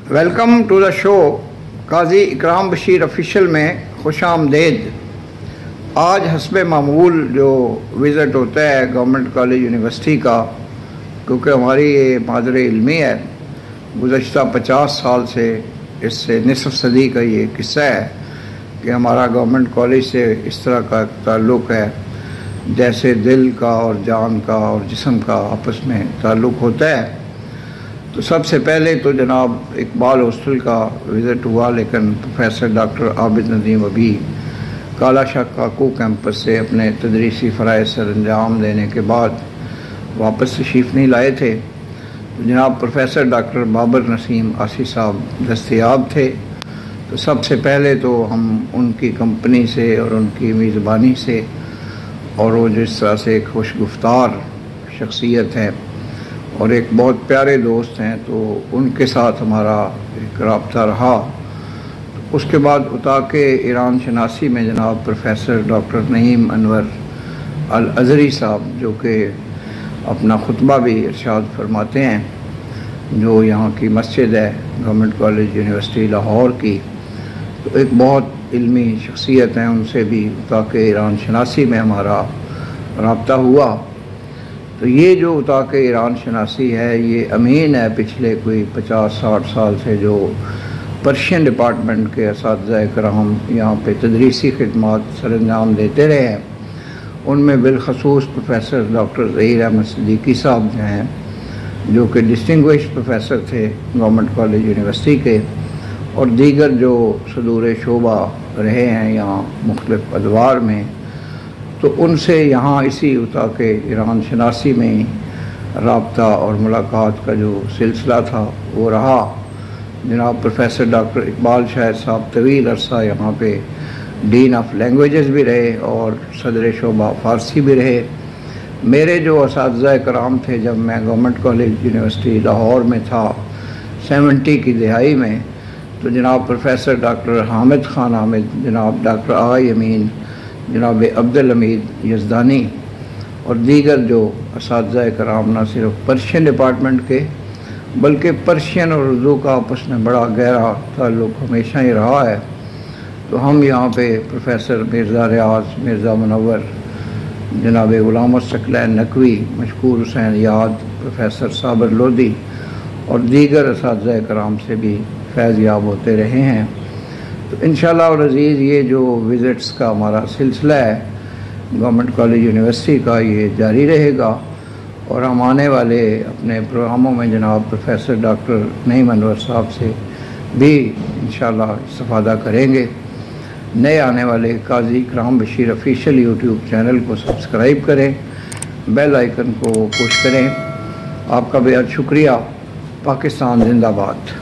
Welcome to the show Qazi Ikram Bashir official میں خوش آمدید۔ آج حسب معمول جو وزٹ ہوتا ہے گورنمنٹ کالج یونیورسٹی کا، کیونکہ ہماری یہ مادر علمی ہے، گزشتہ 50 سال سے اس سے نصف صدی کا یہ قصہ ہے کہ ہمارا گورنمنٹ کالج سے اس طرح کا تعلق ہے جیسے دل کا اور جان کا اور جسم کا آپس میں تعلق ہوتا ہے۔ تو سب سے پہلے تو جناب اقبال ہاسٹل کا وزٹ ہوا، لیکن پروفیسر ڈاکٹر عابد ندیم ابھی کالا شاہ کاکو کیمپس سے اپنے تدریسی فرائض سر انجام دینے کے بعد واپس تشریف نہیں لائے تھے۔ جناب پروفیسر ڈاکٹر بابر نسیم آسی صاحب دستیاب تھے، تو سب سے پہلے تو ہم ان کی کمپنی سے اور ان کی میزبانی سے، اور وہ جس طرح سے ایک خوش گفتار شخصیت ہے اور ایک بہت پیارے دوست ہیں، تو ان کے ساتھ ہمارا ایک رابطہ رہا۔ اس کے بعد اتاق ایران شناسی میں جناب پروفیسر ڈاکٹر نعیم انور الازہری صاحب، جو کہ اپنا خطبہ بھی ارشاد فرماتے ہیں، جو یہاں کی مسجد ہے گورنمنٹ کالج یونیورسٹی لاہور کی، تو ایک بہت علمی شخصیت ہیں، ان سے بھی اتاق ایران شناسی میں ہمارا رابطہ ہوا۔ تو یہ جو اتاق ایران شناسی ہے، یہ امین ہے پچھلے کوئی 50-60 سال سے، جو پرشین ڈپارٹمنٹ کے اساتذہ کرام یہاں پہ تدریسی خدمات سر انجام دیتے رہے ہیں۔ ان میں بالخصوص پروفیسر ڈاکٹر ظہیر احمد صدیقی صاحب جو ہیں، جو کہ ڈسٹنگوشڈ پروفیسر تھے گورنمنٹ کالج یونیورسٹی کے، اور دیگر جو صدور شعبہ رہے ہیں یہاں مختلف ادوار میں، تو ان سے یہاں اسی اتاق ایران شناسی میں رابطہ اور ملاقات کا جو سلسلہ تھا وہ رہا۔ جناب پروفیسر ڈاکٹر اقبال شاہد صاحب طویل عرصہ یہاں پہ ڈین آف لینگویجز بھی رہے اور صدر شعبہ فارسی بھی رہے۔ میرے جو اساتذہ کرام تھے جب میں گورنمنٹ کالج یونیورسٹی لاہور میں تھا 70 کی دہائی میں، تو جناب پروفیسر ڈاکٹر حامد خان حامد، جناب ڈاکٹر آغا امین، جناب عبدالحمید یزدانی اور دیگر جو اساتذہ کرام نہ صرف پرشین ڈپارٹمنٹ کے بلکہ پرشین اور اردو کا آپس میں بڑا گہرا تعلق ہمیشہ ہی رہا ہے۔ تو ہم یہاں پہ پروفیسر مرزا ریاض، مرزا منور، جناب غلام الثقلین نقوی، مشکور حسین یاد، پروفیسر صابر لودھی اور دیگر اساتذہ کرام سے بھی فیض یاب ہوتے رہے ہیں۔ تو انشاءاللہ العزیز یہ جو وزٹس کا ہمارا سلسلہ ہے گورنمنٹ کالج یونیورسٹی کا، یہ جاری رہے گا، اور ہم آنے والے اپنے پروگراموں میں جناب پروفیسر ڈاکٹر نعیم انور صاحب سے بھی انشاءاللہ استفادہ کریں گے۔ نئے آنے والے قاضی اکرام بشیر آفیشیل یوٹیوب چینل کو سبسکرائب کریں، بیل آئیکن کو پش کریں۔ آپ کا بے حد شکریہ۔ پاکستان زندہ باد۔